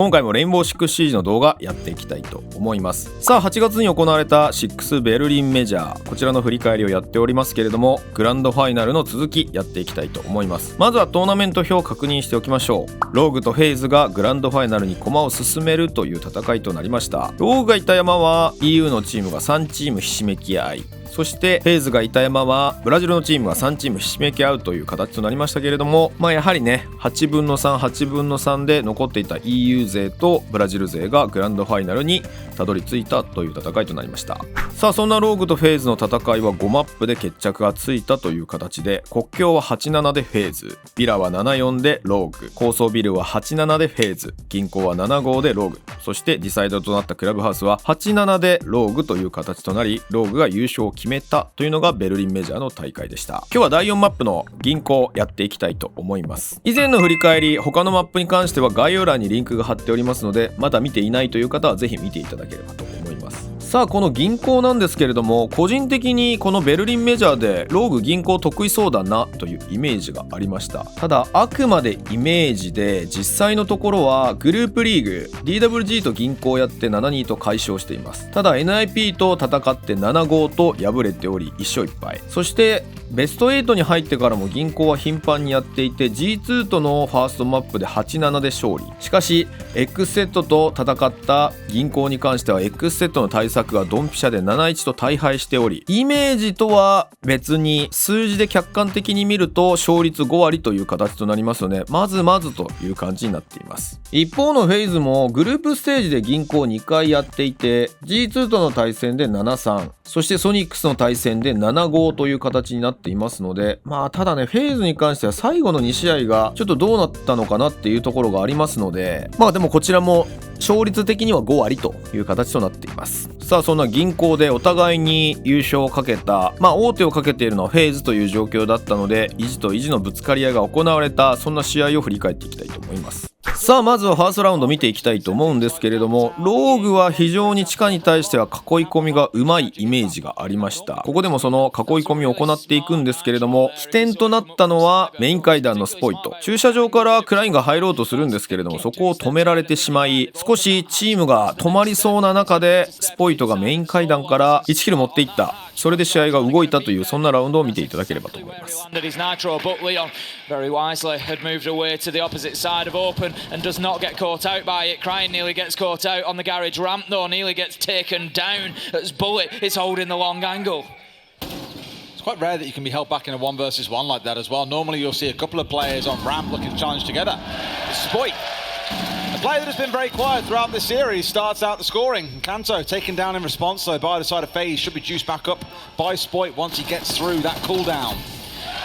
今回もレインボーシックスシージの動画やっていきたいと思います。さあ8月に行われた6ベルリンメジャー、こちらの振り返りをやっておりますけれども、グランドファイナルの続きやっていきたいと思います。まずはトーナメント表を確認しておきましょう。ローグとFaZeがグランドファイナルに駒を進めるという戦いとなりました。ローグがいた山は EU のチームが3チームひしめき合い、そしてFaZeがいた山はブラジルのチームが3チームひしめき合うという形となりましたけれども、やはりね8分の3、8分の3で残っていた EU 勢とブラジル勢がグランドファイナルにたどり着いたという戦いとなりました。さあそんなローグとFaZeの戦いは5マップで決着がついたという形で、国境は 8-7 でFaZe、ビラは 7-4 でローグ、高層ビルは 8-7 でFaZe、銀行は 7-5 でローグ、そしてディサイドとなったクラブハウスは 8-7 でローグという形となり、ローグが優勝を決めたというのがベルリンメジャーの大会でした。今日は第4マップの銀行やっていきたいと思います。以前の振り返り、他のマップに関しては概要欄にリンクが貼っておりますので、まだ見ていないという方はぜひ見ていただければと思います。さあこの銀行なんですけれども、個人的にこのベルリンメジャーでローグ銀行得意そうだなというイメージがありました。ただあくまでイメージで、実際のところはグループリーグ DWG と銀行やって 7-2 と快勝しています。ただ NIP と戦って 7-5 と敗れており1勝1敗。そしてベスト8に入ってからも銀行は頻繁にやっていて G2 とのファーストマップで 8-7 で勝利。しかし X セットと戦った銀行に関しては X セットの対策がドンピシャで 7-1 と大敗しており、イメージとは別に数字で客観的に見ると勝率5割という形となりますので、まずまずという感じになっています。一方のFaZeもグループステージで銀行2回やっていて G2 との対戦で 7-3、そしてソニックスの対戦で 7-5 という形になっていますので、ただねFaZeに関しては最後の2試合がちょっとどうなったのかなっていうところがありますので、でもこちらも勝率的には5割という形となっています。さあそんな銀行でお互いに優勝をかけた、王手をかけているのはFaZeという状況だったので、意地と意地のぶつかり合いが行われた、そんな試合を振り返っていきたいと思います。さあまずはファーストラウンド見ていきたいと思うんですけれども、ローグは非常に地下に対しては囲い込みがうまいイメージがありました。ここでもその囲い込みを行っていくんですけれども、起点となったのはメイン階段のスポイト。駐車場からクラインが入ろうとするんですけれども、そこを止められてしまい、少しチームが止まりそうな中でスポイトがメイン階段から1キル持っていった。それで試合が動いたという、そんなラウンドを見ていただければと思います。And does not get caught out by it. Crying nearly gets caught out on the garage ramp though, nearly gets taken down as Bullet is holding the long angle. It's quite rare that you can be held back in a 1 versus 1 like that as well. Normally you'll see a couple of players on ramp looking to challenge together. Spoit, a player that has been very quiet throughout this series, starts out the scoring. Kanto taken down in response though by the side of FaZe, should be juiced back up by Spoit once he gets through that cooldown.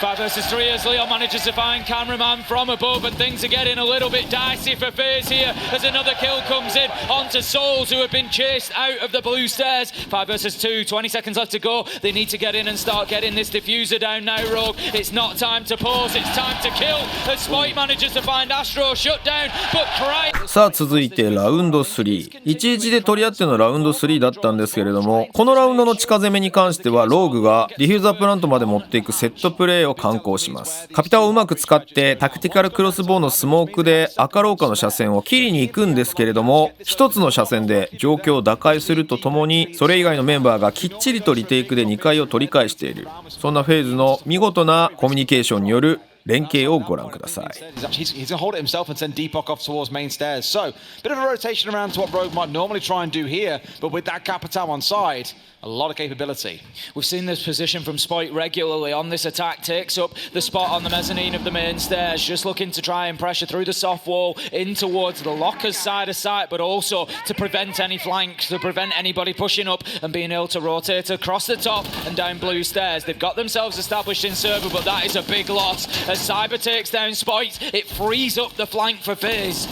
5 versus 3 as Leon manages to find cameraman from above, and things are getting a little bit dicey for FaZe here as another kill comes in onto Souls, who have been chased out of the blue stairs. 5 versus 2, 20 seconds left to go. They need to get in and start getting this diffuser down now, Rogue. It's not time to pause, it's time to kill as Spoit manages to find Astro shut down, but Cry. さあ続いてラウンド3、 1-1で取り合ってのラウンド3だったんですけれども、このラウンドの近攻めに関してはローグがディフューザープラントまで持っていくセットプレーを敢行します。カピタをうまく使ってタクティカルクロスボウのスモークで赤廊下の車線を切りに行くんですけれども、一つの車線で状況を打開するとともに、それ以外のメンバーがきっちりとリテイクで2回を取り返している、そんなFaZeの見事なコミュニケーションによる連携をご覧ください。He's going to hold it himself and send Deepak off towards main stairs. So, bit of a rotation around to what Rogue might normally try and do here, but with that Capital on side, a lot of capability. We've seen this position from Spoit regularly on this attack, takes up the spot on the mezzanine of the main stairs, just looking to try and pressure through the soft wall in towards the lockers side of site, but also to prevent any flanks, to prevent anybody pushing up and being able to rotate across the top and down blue stairs. They've got themselves established in server, but that is a big loss. As Cyber takes down Spoit, it frees up the flank for FaZe.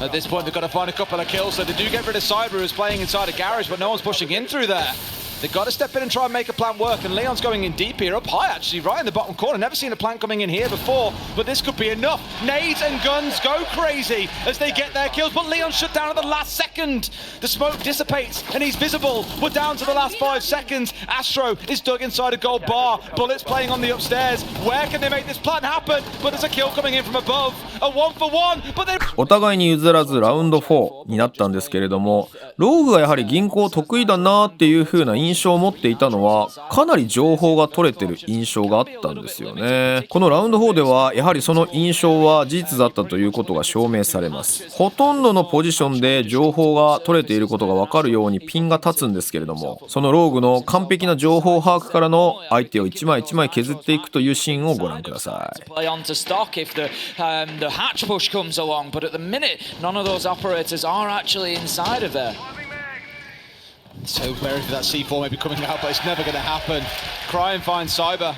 At this point, they've got to find a couple of kills, so they do get rid of Cyber, who's playing inside a garage, but no one's pushing in through there. They've got to step in and try and make a plant work, and Leon's going in deep here, up high actually, right in the bottom corner. Never seen a plant coming in here before, but this could be enough. Nades and guns go crazy as they get their kills, but Leon shut down at the last second. The smoke dissipates and he's visible. We're down to the last 5 seconds. Astro is dug inside a gold bar. Bullets playing on the upstairs. Where can they make this plant happen? But there's a kill coming in from above. A 1-for-1, but they... お互いに譲らずラウンド4になったんですけれども、ローグがやはり銀行得意だなっていう風な印象を持っていたのは、かなり情報が取れてる印象があったんですよね。このラウンド4ではやはりその印象は事実だったということが証明されます。ほとんどのポジションで情報が取れていることが分かるようにピンが立つんですけれども、そのローグの完璧な情報把握からの相手を一枚一枚削っていくというシーンをご覧ください。Comes along, but at the minute none of those operators are actually inside of there. So wary for that C4 maybe coming out, but it's never going to happen. Cry and find Cyber.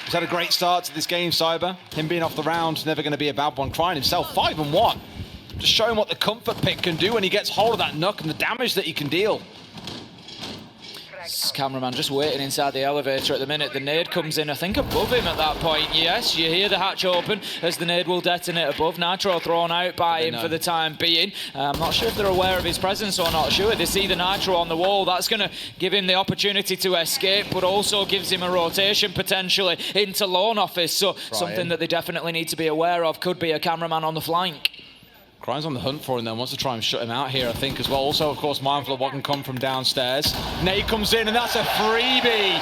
He's had a great start to this game, Cyber. Him being off the round, never going to be a bad one. Crying himself 5-1. Just showing what the comfort pick can do when he gets hold of that Nook and the damage that he can deal. Cameraman just waiting inside the elevator at the minute. The nade comes in, I think, above him at that point. Yes, you hear the hatch open as the nade will detonate above. Nitro thrown out by him for the time being. I'm not sure if they're aware of his presence or not. Sure, they see the Nitro on the wall. That's going to give him the opportunity to escape, but also gives him a rotation potentially into loan office. So something that they definitely need to be aware of. Could be a cameraman on the flank. Crying's on the hunt for him then, wants to try and shut him out here, I think, as well. Also, of course, mindful of what can come from downstairs. Nate comes in, and that's a freebie.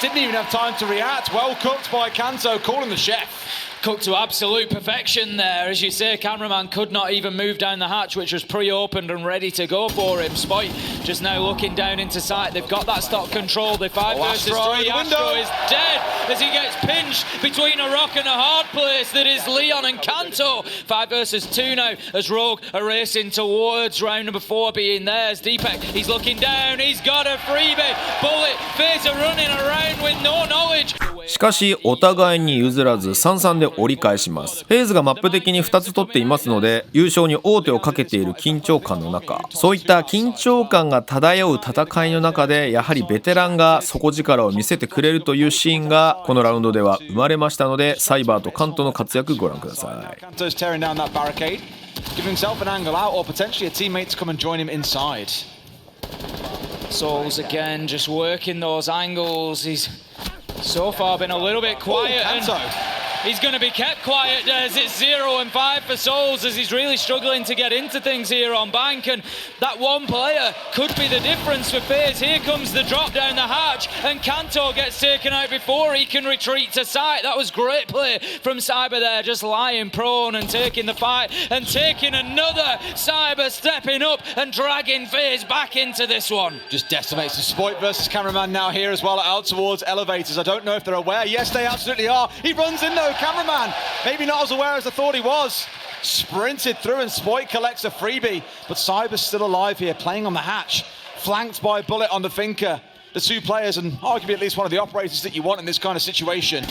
Didn't even have time to react. Well cooked by Kanto, calling the chef. Cooked to absolute perfection there. As you say, cameraman could not even move down the hatch, which was pre-opened and ready to go for him. Spoit just now looking down into sight. They've got that stock control. They're 5 versus 3. Astro is dead as he gets pinched between a rock and a hard place that is Leon and Kanto. 5 versus 2 now as Rogue are racing towards round number 4 being theirs. Deepak, he's looking down. He's got a freebie. Bullet, FaZe are running around with no knowledge. しかしお互いに譲らず3-3で折り返します。FaZeがマップ的に2つ取っていますので、優勝に王手をかけている緊張感の中、そういった緊張感が漂う戦いの中で、やはりベテランが底力を見せてくれるというシーンがこのラウンドでは生まれましたので、サイバーとカントの活躍ご覧ください。Kanto's tearing down that barricade, giving himself an angle out, or potentially a teammate to come and join him inside. Souls again, just working those angles. He's so far been a little bit quiet. He's going to be kept quiet as it's 0 and 5 for Souls, as he's really struggling to get into things here on bank, and that one player could be the difference for FaZe. Here comes the drop down the hatch, and Kanto gets taken out before he can retreat to site. That was great play from Cyber there, just lying prone and taking the fight, and taking another. Cyber stepping up and dragging FaZe back into this one. Just decimates the Spoit versus cameraman now here as well, out towards elevators. I don't know if they're aware. Yes, they absolutely are. He runs in though. Cameraman, maybe not as aware as I thought he was. Sprinted through and Spoit collects a freebie, but Cyber's still alive here, playing on the hatch, flanked by Bullet on the Finker. The 2 players and arguably at least one of the operators that you want in this kind of situation.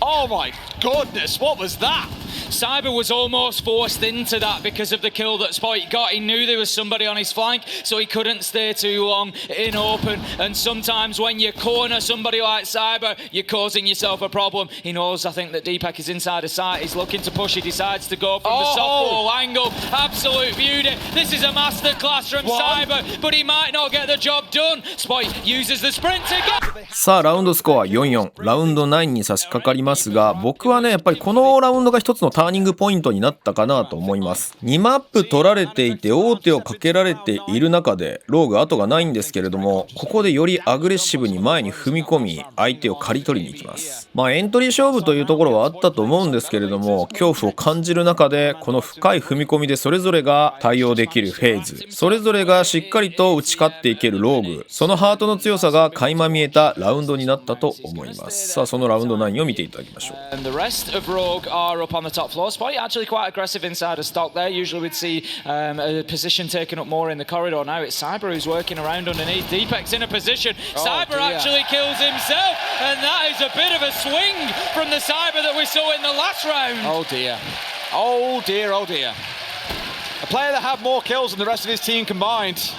Oh my goodness, what was that? Cyber was almost forced into that because of the kill that Spoit got. He knew there was somebody on his flank, so he couldn't stay too long in open. And sometimes when you corner somebody like Cyber, you're causing yourself a problem. He knows, I think, that Deepak is inside of sight. He's looking to push. He decides to go from the soft wall angle. Absolute beauty. This is a masterclass from Cyber, but he might not get the job done. Spoit uses the sprint to go. さあラウンドスコア 4-4、ラウンド9に差し掛かりますが、僕はねやっぱりこのラウンドが一つのターニングポイントになったかなと思います。2マップ取られていて王手をかけられている中でローグ後がないんですけれども、ここでよりアグレッシブに前に踏み込み相手を刈り取りに行きます。エントリー勝負というところはあったと思うんですけれども、恐怖を感じる中でこの深い踏み込みでそれぞれが対応できるFaZe、それぞれがしっかりと打ち勝っていけるローグ、そのハートの強さが垣間見えたラウンドになったと思います。さあそのラウンド9を見ていただきましょう。And the rest of Rogue are up on the top floor. Spoit actually quite aggressive inside of stock there. Usually we'd see a position taken up more in the corridor. Now it's Cyber who's working around underneath. Deepak's in a position. Cyber actually kills himself, and that is a bit of a swing from the Cyber that we saw in the last round. Oh dear. Oh dear, oh dear. A player that had more kills than the rest of his team combined.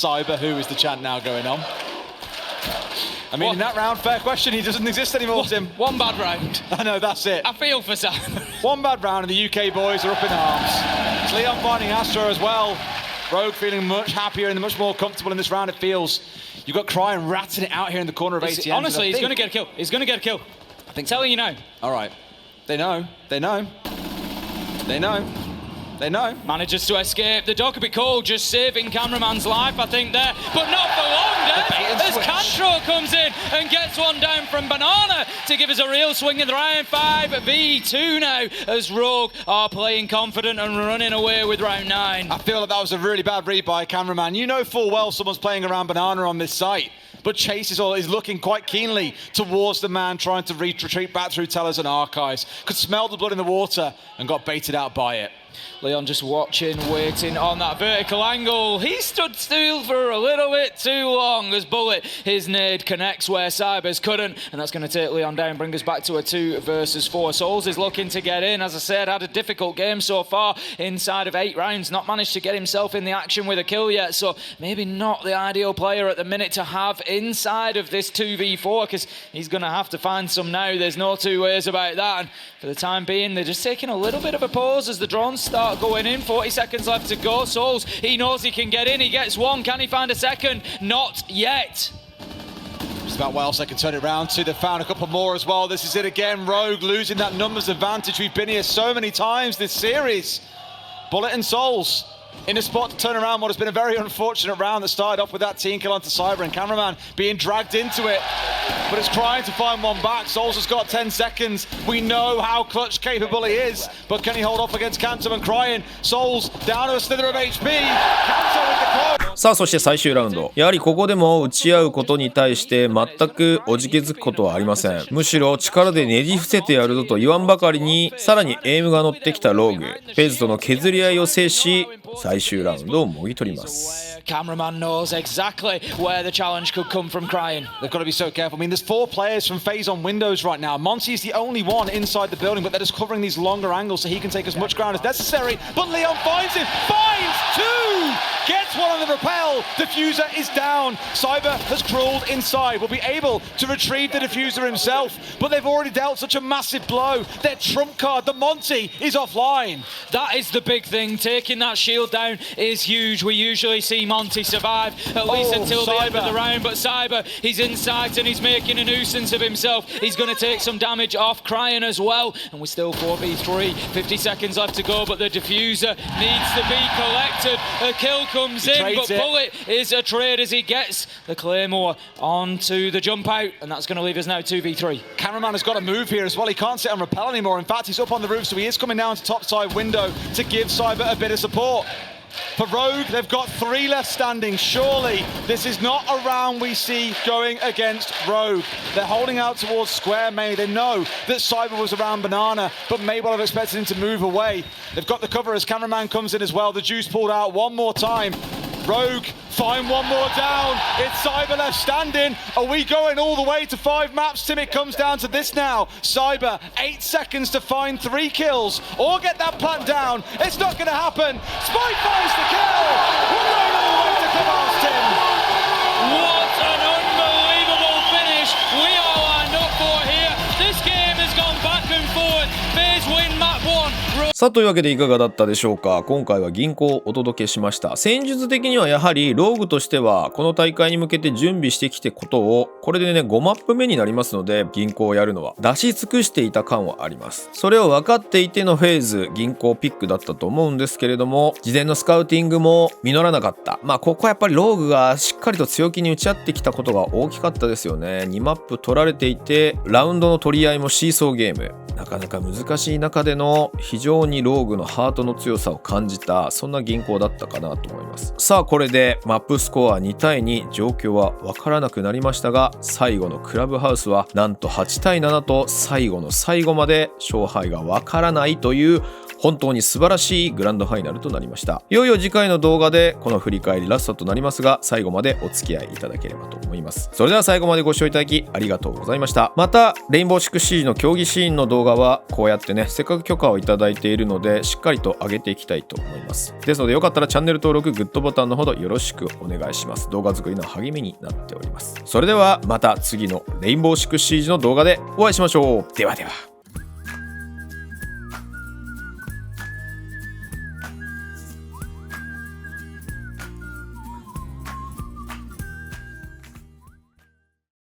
Cyber who is the chant now going on. I mean, in that round, fair question, he doesn't exist anymore, Tim. One bad round. I know, that's it. I feel for Cyber. One bad round and the UK boys are up in arms. It's Leon finding Astro as well. Rogue feeling much happier and much more comfortable in this round, it feels. You've got Cryan ratting it out here in the corner of ATM. Honestly, he's going to get a kill. He's going to get a kill. I think telling you now. All right. They know. They know. They know. They know. Manages to escape. The dog could be cold, just saving cameraman's life, I think, there. But not for long, Des. As Cantro comes in and gets one down from Banana to give us a real swing in the round. 5v2 now, as Rogue are playing confident and running away with round 9. I feel like that was a really bad read by a cameraman. You know full well someone's playing around Banana on this site. But Chase is looking quite keenly towards the man trying to retreat back through tellers and archives. Could smell the blood in the water and got baited out by it. Leon just watching, waiting on that vertical angle. He stood still for a little bit too long as Bullet, his nade, connects where Cybers couldn't. And that's going to take Leon down, bring us back to a 2 versus 4. Souls is looking to get in. As I said, had a difficult game so far inside of 8 rounds. Not managed to get himself in the action with a kill yet. So maybe not the ideal player at the minute to have inside of this 2v4, because he's going to have to find some now. There's no two ways about that. And for the time being, they're just taking a little bit of a pause as the drones start going in. 40 seconds left to go. Souls, he knows he can get in. He gets one. Can he find a second? Not yet. Just about what else I can turn it round to. They've found a couple more as well. This is it again. Rogue losing that numbers advantage. We've been here so many times this series. Bullet and Souls in a spot to turn around what has been a very unfortunate round that started off with that team kill onto Cyber and cameraman being dragged into it. But it's trying to find one back. Souls has got 10 seconds. We know how clutch capable he is, but can he hold off against Kanto and Cryan? Souls down to a slither of HP. Kanto with the close. さあ、そして最終ラウンド。やはりここでも打ち合うことに対して全くおじけづくことはありません。むしろ力でねじ伏せてやるぞと言わんばかりに、さらにエイムが乗ってきたローグ。FaZeとの削り合いを制し、最終ラウンドをもぎ取ります。Cameraman knows exactly where the challenge could come from Cryan. They've got to be so careful. I mean, there's 4 players from FaZe on Windows right now. Monty is the only one inside the building, but they're just covering these longer angles so he can take as much ground as necessary. But Leon finds him. Finds 2! Gets one on the rappel. Diffuser is down. Cyber has crawled inside. Will be able to retrieve the diffuser himself, but they've already dealt such a massive blow. Their trump card, the Monty, is offline. That is the big thing. Taking that shield down is huge. We usually see Monty survive at least until the end of the round, but Cyber, he's in sight and he's making a nuisance of himself. He's going to take some damage off Cryan as well, and we're still 4v3. 50 seconds left to go, but the diffuser needs to be collected. A kill comes in, but Bullet is a trade as he gets the Claymore onto the jump out, and that's going to leave us now 2v3. Cameraman has got to move here as well. He can't sit on rappel anymore. In fact, he's up on the roof, so he is coming down to top side window to give Cyber a bit of support. For Rogue, they've got 3 left standing. Surely this is not a round we see going against Rogue. They're holding out towards Square mainly. They know that Cyber was around Banana, but may well have expected him to move away. They've got the cover as cameraman comes in as well. The juice pulled out one more time. Rogue find one more down. It's Cyber left standing. Are we going all the way to 5 maps, Tim? It comes down to this now. Cyber, 8 seconds to find 3 kills or get that plant down. It's not going to happen. Spike finds the kill. We're going all the way to Clubhouse, Tim. What an unbelievable finish we are lined up for here. This game has gone back and forth. FaZe win map 1. さあ、というわけでいかがだったでしょうか。今回は銀行をお届けしました。戦術的にはやはりローグとしてはこの大会に向けて準備してきてことを、これでね5マップ目になりますので、銀行をやるのは出し尽くしていた感はあります。それを分かっていてのFaZe銀行ピックだったと思うんですけれども、事前のスカウティングも実らなかった。ここはやっぱりローグがしっかりと強気に打ち合ってきたことが大きかったですよね。2マップ取られていて、ラウンドの取り合いもシーソーゲーム、なかなか難しい中での非常にローグのハートの強さを感じた、そんな銀行だったかなと思います。さあ、これでマップスコア2対2、状況は分からなくなりましたが、最後のクラブハウスはなんと8対7と最後の最後まで勝敗が分からないという本当に素晴らしいグランドファイナルとなりました。いよいよ次回の動画でこの振り返りラストとなりますが、最後までお付き合いいただければと思います。それでは最後までご視聴いただきありがとうございました。またレインボーシックスシージの競技シーンの動画はこうやってね、せっかく許可をいただいているのでしっかりと上げていきたいと思います。ですのでよかったらチャンネル登録、グッドボタンのほどよろしくお願いします。動画作りの励みになっております。それではまた次のレインボーシックスシージの動画でお会いしましょう。ではでは。